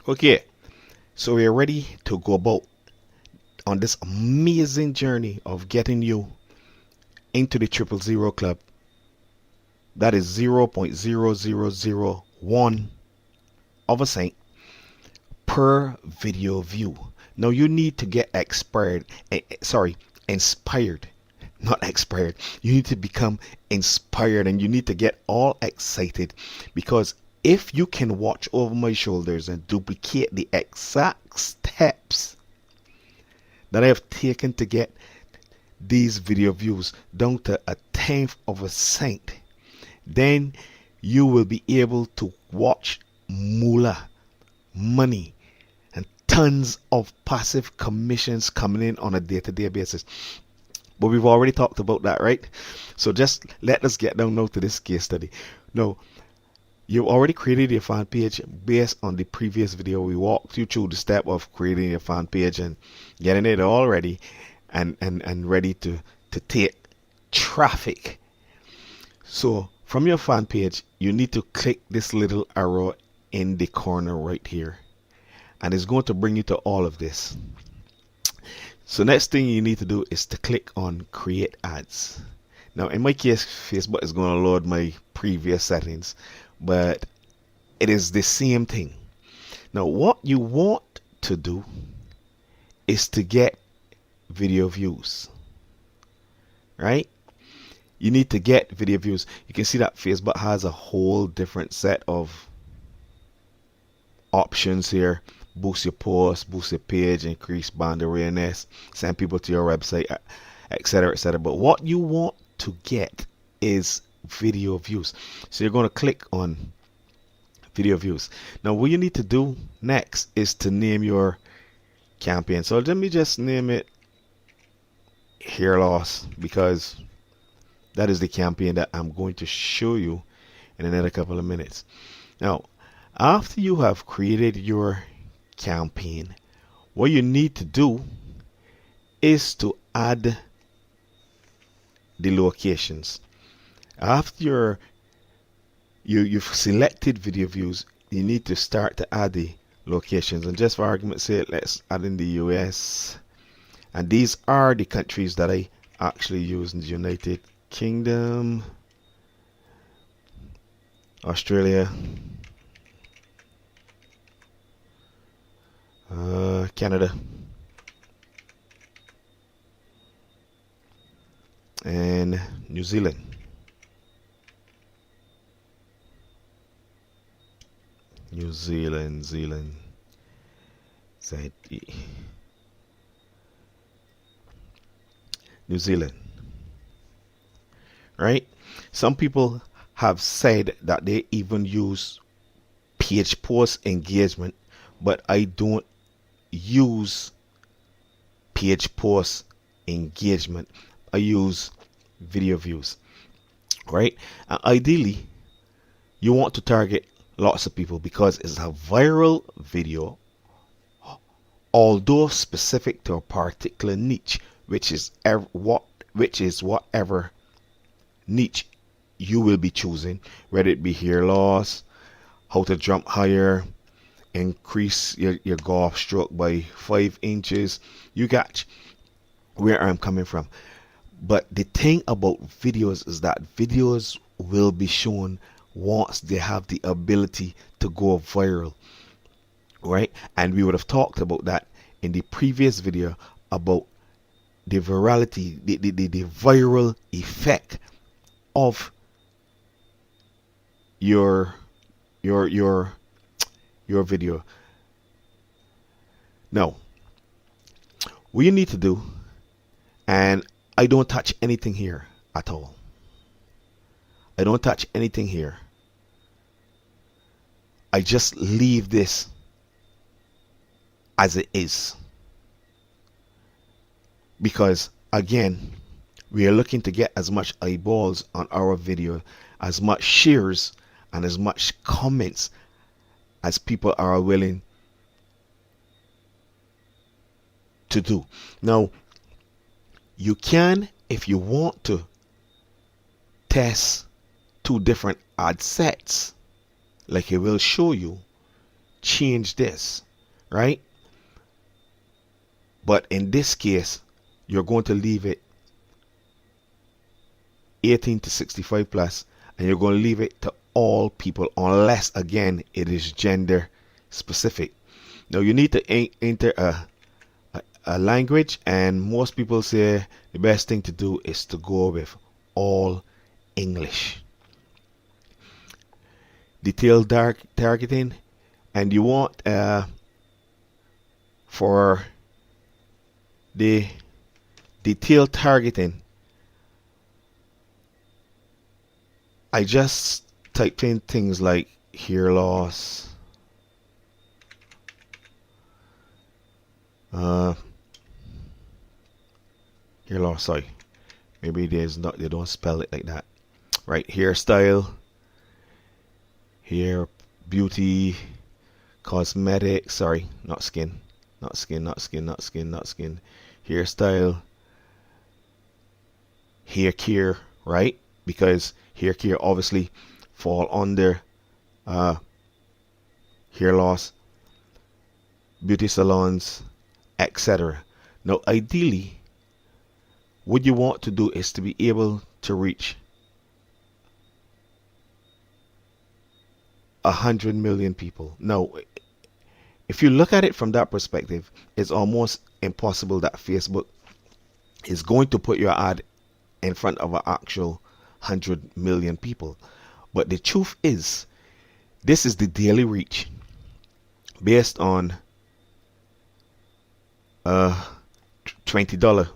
Okay, so we're ready to go about on this amazing journey of getting you into the 000 club. That is 0.0001 of a cent per video view. Now you need to get inspired, not expired. You need to become inspired, and you need to get all excited, because if you can watch over my shoulders and duplicate the exact steps that I have taken to get these video views down to a tenth of a cent, then you will be able to watch moolah, money, and tons of passive commissions coming in on a day-to-day basis. But we've already talked about that, right? So just let us get down now to this case study. Now, you've already created your fan page based on the previous video. We walked you through the step of creating your fan page and getting it all ready and ready to take traffic. So from your fan page, you need to click this little arrow in the corner right here, and it's going to bring you to all of this. So next thing you need to do is to click on create ads. Now in my case, Facebook is going to load my previous settings, but it is the same thing. Now what you want to do is to get video views, right? You need to get video views. You can see that Facebook has a whole different set of options here. Boost your post, boost your page, increase brand awareness, send people to your website, etc., etc. But what you want to get is video views. So you're going to click on video views. Now what you need to do next is to name your campaign. So let me just name it hair loss, because that is the campaign that I'm going to show you in another couple of minutes. Now, after you have created your campaign, what you need to do is to add the locations. After you've selected video views, you need to start to add the locations. And just for argument's sake, let's add in the US. And these are the countries that I actually use in the United Kingdom, Australia, Canada, and New Zealand. Zealand, ZE. New Zealand. Right? Some people have said that they even use page post engagement, but I don't use page post engagement. I use video views. Right? And ideally, you want to target lots of people because it's a viral video, although specific to a particular niche, which is whatever niche you will be choosing, whether it be hair loss, how to jump higher, increase your golf stroke by 5 inches. You got where I'm coming from. But the thing about videos is that videos will be shown once they have the ability to go viral, right? And we would have talked about that in the previous video about the virality, the viral effect of your video. Now, what you need to do, and I don't touch anything here at all. I don't touch anything here. I just leave this as it is. Because again, we are looking to get as much eyeballs on our video, as much shares and as much comments as people are willing to do. Now, you can, if you want to, test 2 different ad sets like it will show you. change this, right? But in this case, you're going to leave it 18 to 65 plus, and you're going to leave it to all people unless, again, it is gender specific. Now you need to enter a language, and most people say the best thing to do is to go with all English. Detailed targeting, and you want for the detailed targeting, I just typed in things like hair loss, sorry, maybe they don't spell it like that, right? Hairstyle, hair, beauty, cosmetic, sorry, not skin, hairstyle, hair care, right? Because hair care obviously fall under hair loss, beauty salons, etc. Now ideally, what you want to do is to be able to reach 100 million people. Now, if you look at it from that perspective, it's almost impossible that Facebook is going to put your ad in front of an actual 100 million people. But the truth is, this is the daily reach based on $20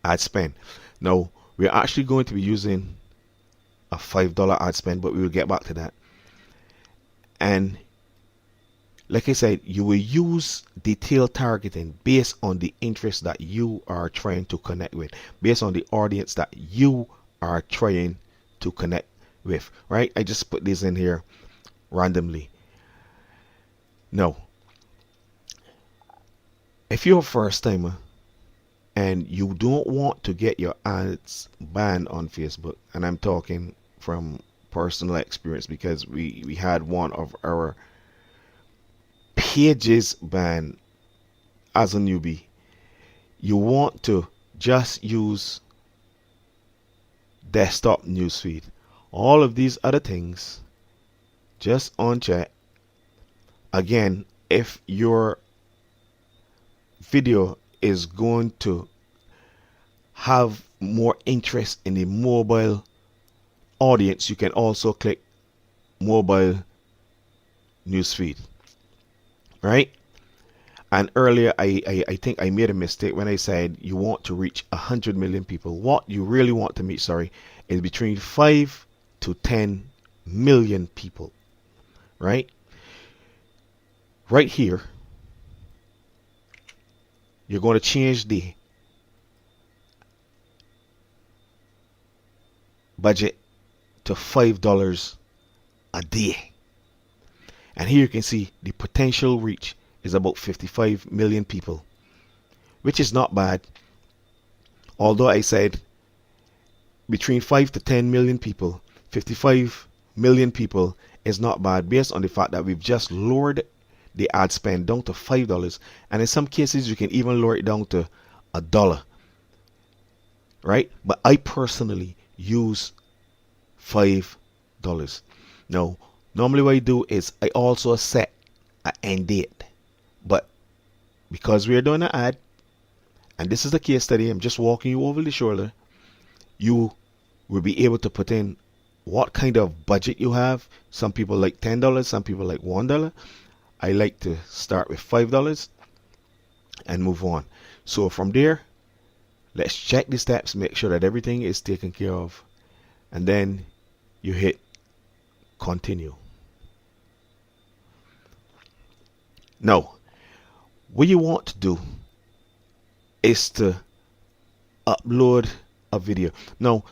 ad spend. Now, we're actually going to be using a $5 ad spend, but we will get back to that. And like I said, you will use detailed targeting based on the interest that you are trying to connect with, based on the audience that you are trying to connect with, right? I just put this in here randomly. Now, if you're a first timer and you don't want to get your ads banned on Facebook, and I'm talking from personal experience because we had one of our pages banned as a newbie, you want to just use desktop newsfeed. All of these other things just uncheck. Again, if your video is going to have more interest in the mobile audience, you can also click mobile newsfeed, right? And earlier I think I made a mistake when I said you want to reach 100 million people. What you really want to meet, is between 5 to 10 million people, right? Right here, you're going to change the budget to $5 a day. And here you can see the potential reach is about 55 million people, which is not bad. Although I said between 5 to 10 million people, 55 million people is not bad based on the fact that we've just lowered the ad spend down to $5, and in some cases you can even lower it down to $1, right? But I personally use $5. Now, normally what I do is I also set an end date, but because we're doing an ad, and this is the case study, I'm just walking you over the shoulder, you will be able to put in what kind of budget you have. Some people like $10, some people like $1. I like to start with $5 and move on. So from there, let's check the steps, make sure that everything is taken care of, and then you hit continue. Now, what you want to do is to upload a video. Now,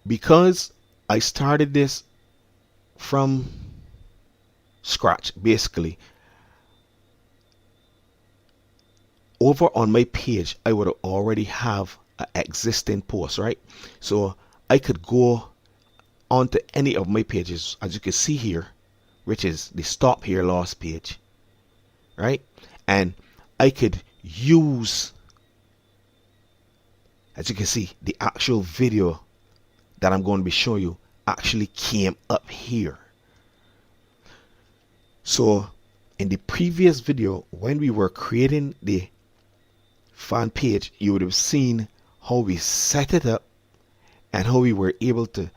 because I started this from scratch, basically, over on my page, I would already have an existing post, right? So I could go onto any of my pages. As you can see here, which is the stop here loss page, right? And I could use, as you can see, the actual video that I'm going to be showing you actually came up here. So in the previous video, when we were creating the fan page, you would have seen how we set it up and how we were able to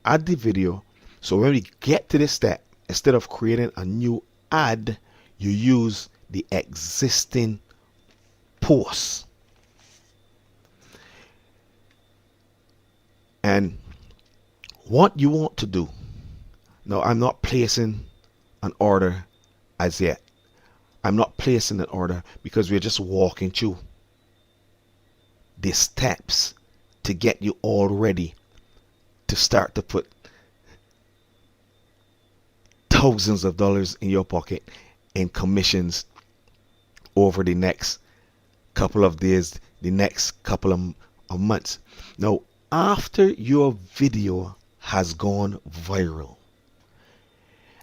add the video. So when we get to this step, instead of creating a new ad, you use the existing post. And what you want to do, now I'm not placing an order as yet. I'm not placing an order because we're just walking through the steps to get you all ready to start to put thousands of dollars in your pocket in commissions over the next couple of days, the next couple of months. Now, after your video has gone viral,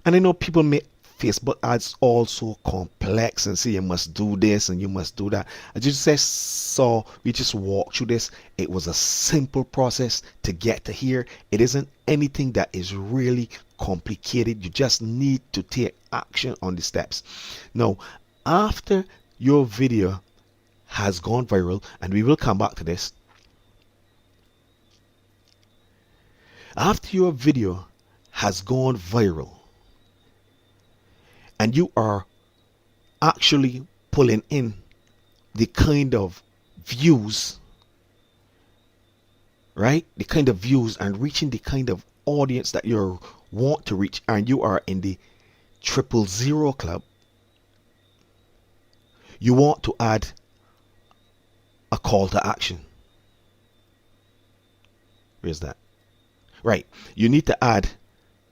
and I know people make Facebook ads also complex and say you must do this and you must do that. I just saw we just walked through this. It was a simple process to get to here. It isn't anything that is really complicated. You just need to take action on the steps. Now, after your video has gone viral, and we will come back to this, after your video has gone viral and you are actually pulling in the kind of views, right? The kind of views and reaching the kind of audience that you want to reach, and you are in the 000 club, you want to add a call to action. Where's that? Right. You need to add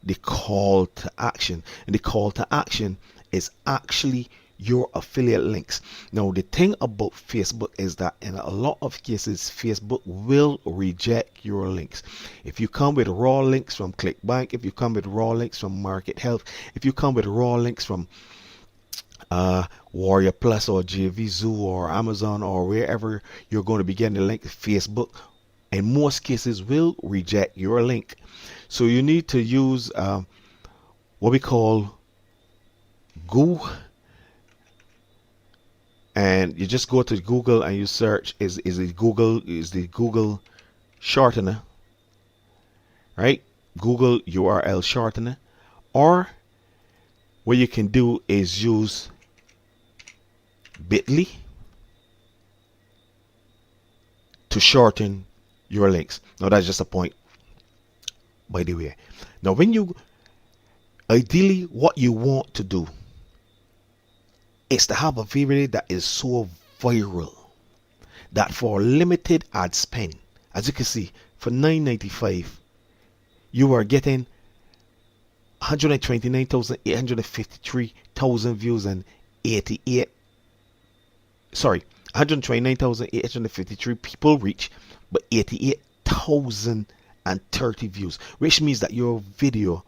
the call to action, and the call to action is actually your affiliate links. Now, the thing about Facebook is that in a lot of cases, Facebook will reject your links. If you come with raw links from ClickBank, if you come with raw links from Market Health, if you come with raw links from Warrior Plus or JV Zoo or Amazon or wherever you're going to be getting the link, Facebook in most cases will reject your link. So you need to use what we call Google, and you just go to Google and you search is the Google shortener, right? Google URL shortener. Or what you can do is use bit.ly to shorten your links. Now that's just a point, by the way. Now when you ideally what you want to do is to have a video that is so viral that for limited ad spend, as you can see, for $9.95 you are getting 129,853 views and 129,853 people reach, but 88,030 views, which means that your video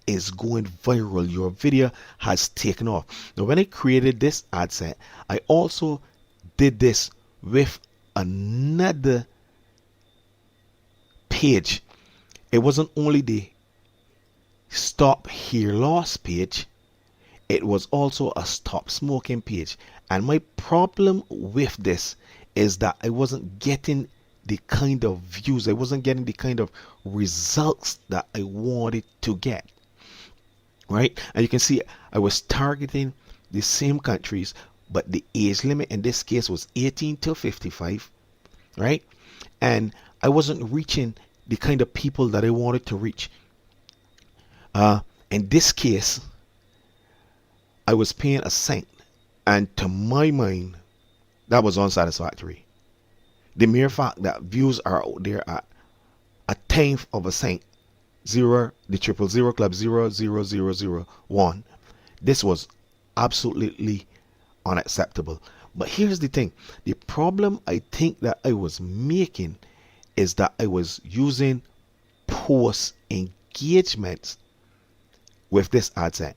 is going viral. Your video has taken off. Now, when I created this ad set, I also did this with another page. It wasn't only the stop here loss page, it was also a stop smoking page. And my problem with this is that I wasn't getting the kind of views, I wasn't getting the kind of results that I wanted to get, right? And you can see I was targeting the same countries, but the age limit in this case was 18 to 55, right? And I wasn't reaching the kind of people that I wanted to reach. In this case, I was paying a cent, and to my mind, that was unsatisfactory. The mere fact that views are out there at a tenth of a cent, the 000 club 00001, this was absolutely unacceptable. But here's the thing, the problem I think that I was making is that I was using post engagements with this ad set.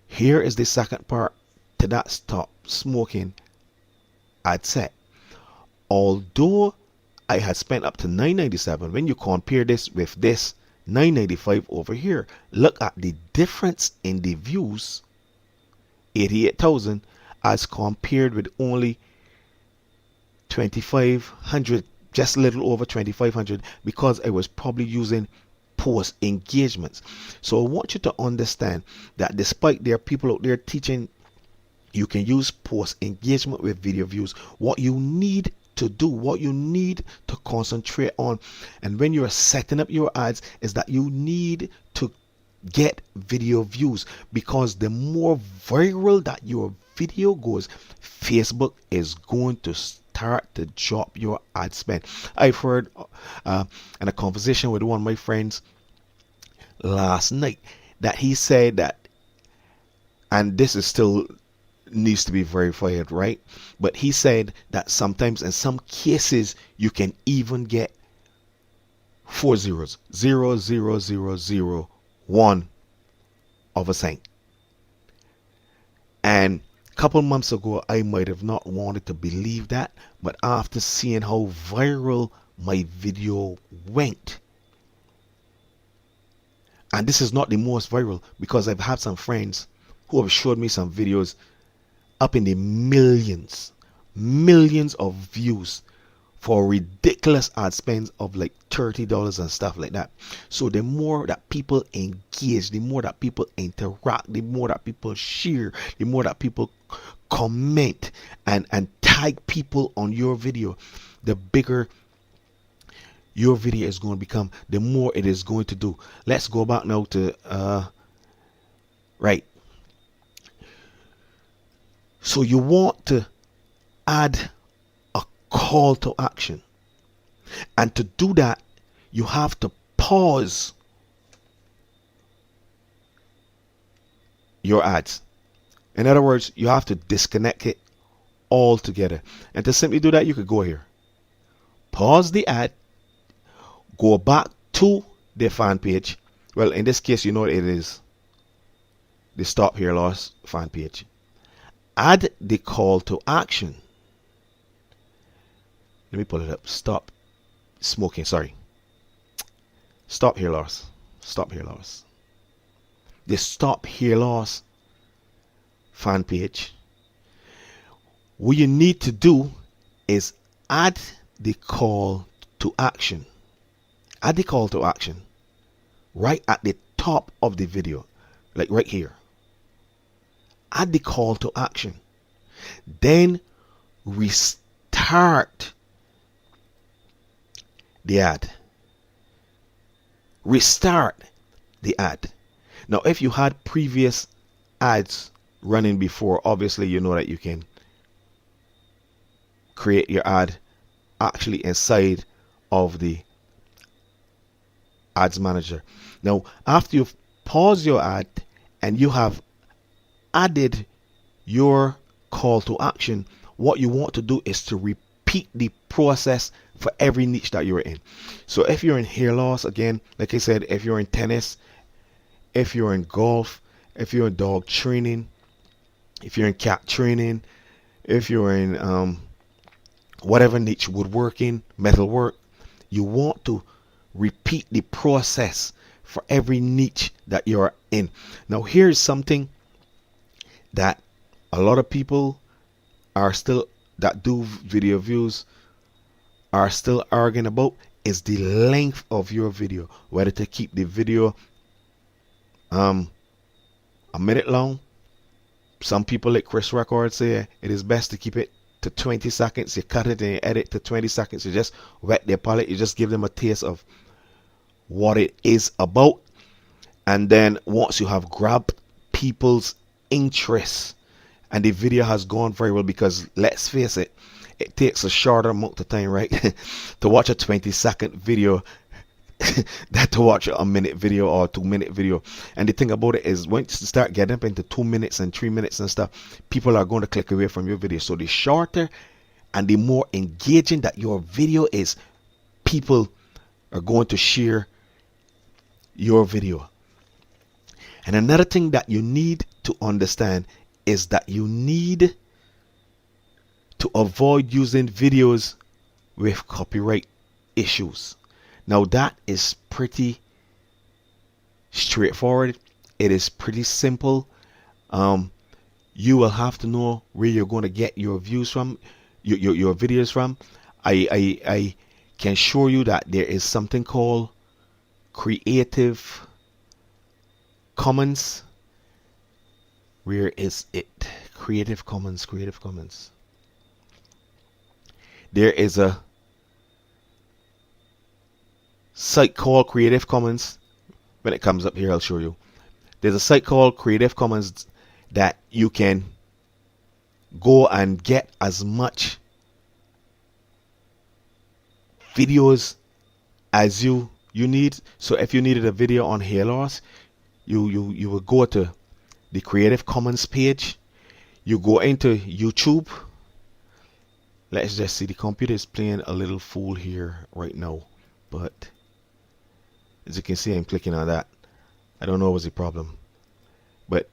Here is the second part to that stop smoking ad set. Although I had spent up to $9.97, when you compare this with this $9.95 over here, look at the difference in the views. 88,000 as compared with only 2,500, just a little over 2,500, because I was probably using post engagements. So I want you to understand that despite there are people out there teaching you can use post engagement with video views, what you need to do, what you need to concentrate on, and when you're setting up your ads, is that you need to get video views, because the more viral that your video goes, Facebook is going to start to drop your ad spend. I've heard in a conversation with one of my friends last night that he said that, and this is still needs to be verified, right? But he said that sometimes in some cases you can even get 4 zeros, 0, 0, 0, 0, 1 of a cent. And a couple months ago I might have not wanted to believe that, but after seeing how viral my video went, and this is not the most viral, because I've had some friends who have showed me some videos up in the millions of views for ridiculous ad spends of like $30 and stuff like that. So the more that people engage, the more that people interact, the more that people share, the more that people comment and tag people on your video, the bigger your video is going to become, the more it is going to do. Let's go back now to right. So you want to add a call to action, and to do that you have to pause your ads. In other words, you have to disconnect it altogether. And to simply do that, you could go here, pause the ad, go back to the fan page. Well, in this case, you know what it is, the Stop Hair Loss fan page. Add the call to action. Let me pull it up. Stop smoking. Sorry. Stop hair loss. Stop hair loss. The Stop Hair Loss fan page. What you need to do is add the call to action. Add the call to action right at the top of the video, like right here. Add the call to action. Then restart the ad. Restart the ad. Now, if you had previous ads running before, obviously you know that you can create your ad actually inside of the ads manager. Now, after you've paused your ad and you have added your call to action, what you want to do is to repeat the process for every niche that you're in. So if you're in hair loss, again, like I said, if you're in tennis, if you're in golf, if you're in dog training, if you're in cat training, if you're in whatever niche, woodworking, metalwork, you want to repeat the process for every niche that you're in. Now, here's something that a lot of people are still, that do video views, are still arguing about, is the length of your video. Whether to keep the video a minute long. Some people, like Chris Record, say it is best to keep it to 20 seconds. You cut it and you edit to 20 seconds. You just wet their palate. You just give them a taste of what it is about. And then once you have grabbed people's interest and the video has gone very well, because let's face it, it takes a shorter amount of time, right, to watch a 20-second video than to watch a minute video or 2-minute video. And the thing about it is, once you start getting up into 2 minutes and 3 minutes and stuff, people are going to click away from your video. So the shorter and the more engaging that your video is, people are going to share your video. And another thing that you need to understand is that you need to avoid using videos with copyright issues. Now that is pretty straightforward. It is pretty simple. You will have to know where you're going to get your views from, your videos from. I can assure you that there is something called Creative Commons. Where is it? Creative Commons, Creative Commons. There is a site called Creative Commons. When it comes up here, I'll show you. There's a site called Creative Commons that you can go and get as much videos as you need. So if you needed a video on hair loss, you will go to the Creative Commons page. You go into YouTube. Let's just see, the computer is playing a little fool here right now, but as you can see, I'm clicking on that. I don't know what's the problem, but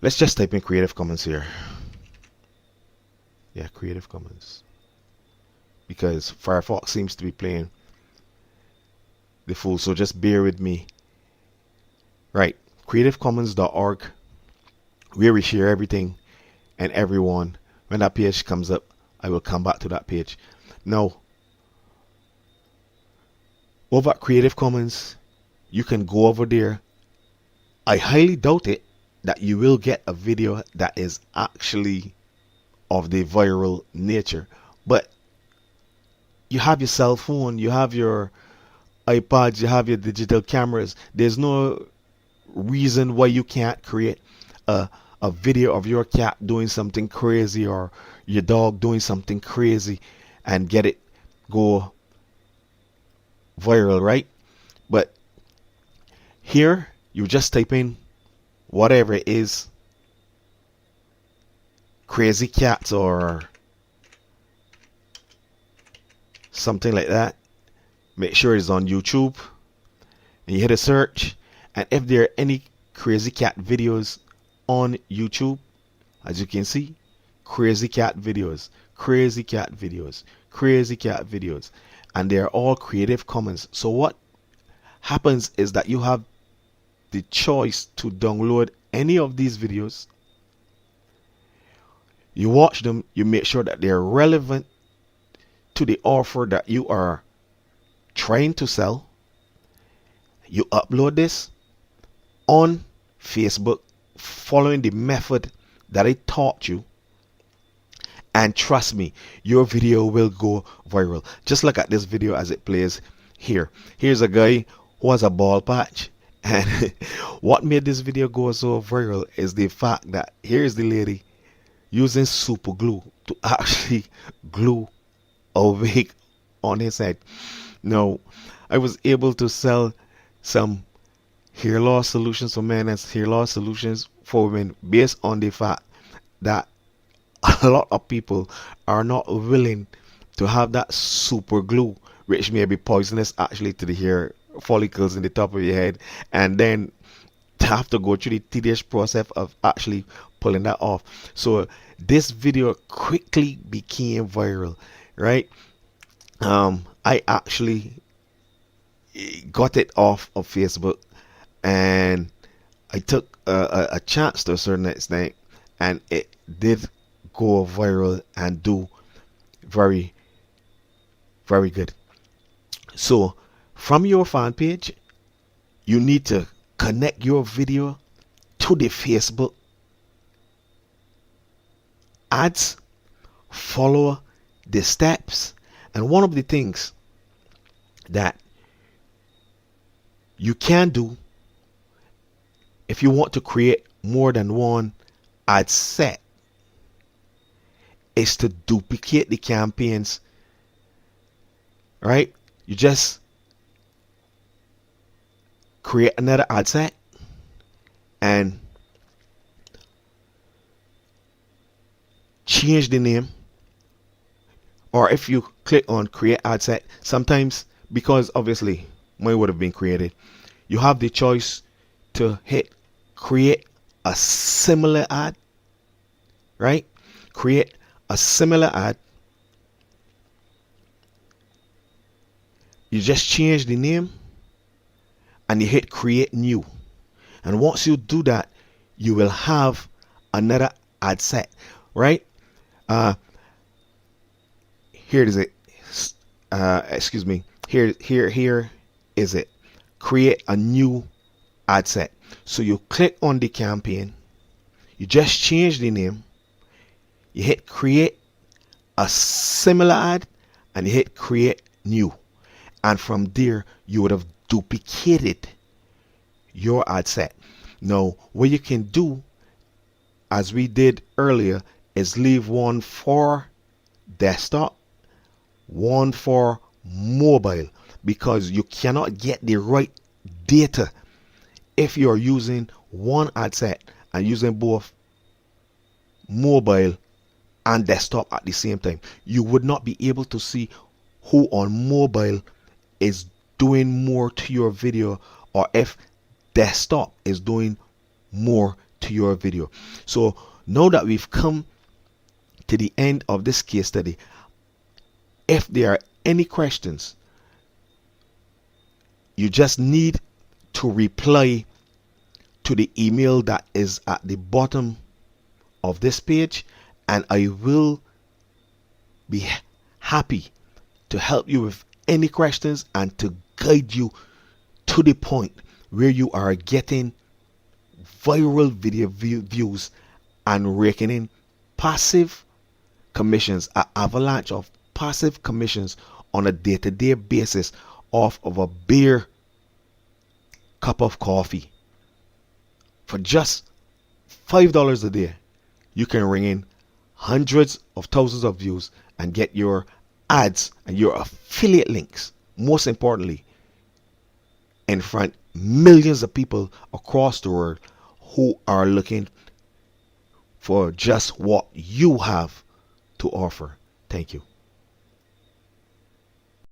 let's just type in Creative Commons here. Yeah, Creative Commons, because Firefox seems to be playing the fool, so just bear with me. Right, creativecommons.org, where we share everything and everyone. When that page comes up, I will come back to that page. Now, over at Creative Commons, you can go over there. I highly doubt it that you will get a video that is actually of the viral nature, but you have your cell phone, you have your iPads, you have your digital cameras. There's no reason why you can't create a video of your cat doing something crazy or your dog doing something crazy and get it go viral, right? But here you just type in whatever it is, crazy cats or something like that. Make sure it's on YouTube and you hit a search, and if there are any crazy cat videos on YouTube, as you can see, crazy cat videos, crazy cat videos, crazy cat videos, and they're all Creative Commons. So what happens is that you have the choice to download any of these videos. You watch them, you make sure that they're relevant to the offer that you are trying to sell. You upload this on Facebook following the method that I taught you, and trust me, your video will go viral. Just look at this video as it plays here. Here's a guy who has a ball patch, and what made this video go so viral is the fact that here's the lady using super glue to actually glue a wig on his head. Now, I was able to sell some hair loss solutions for men and hair loss solutions for women based on the fact that a lot of people are not willing to have that super glue, which may be poisonous actually to the hair follicles in the top of your head, and then to have to go through the tedious process of actually pulling that off. So this video quickly became viral, right? I actually got it off of Facebook, and I took a chance to a certain extent, and it did go viral and do very, very good. So from your fan page, you need to connect your video to the Facebook ads, follow the steps, and one of the things that you can do if you want to create more than one ad set is to duplicate the campaigns, right? You just create another ad set and change the name, or if you click on create ad set, sometimes because obviously mine would have been created, you have the choice to hit create a similar ad, right? Create a similar ad. You just change the name and you hit create new. And once you do that, you will have another ad set, right? Here is it. Excuse me. Here is it. Create a new ad set. So you click on the campaign. You just change the name. You hit create a similar ad and you hit create new. And from there, you would have duplicated your ad set. Now, what you can do, as we did earlier, is leave one for desktop, one for mobile, because you cannot get the right data if you're using one ad set and using both mobile and desktop at the same time. You would not be able to see who on mobile is doing more to your video, or if desktop is doing more to your video. So now that we've come to the end of this case study, if there are any questions, you just need to reply to the email that is at the bottom of this page, and I will be happy to help you with any questions and to guide you to the point where you are getting viral video views and raking in passive commissions, an avalanche of passive commissions on a day-to-day basis off of a bare cup of coffee. For just $5 a day, you can ring in hundreds of thousands of views and get your ads and your affiliate links, most importantly, in front millions of people across the world who are looking for just what you have to offer. Thank you.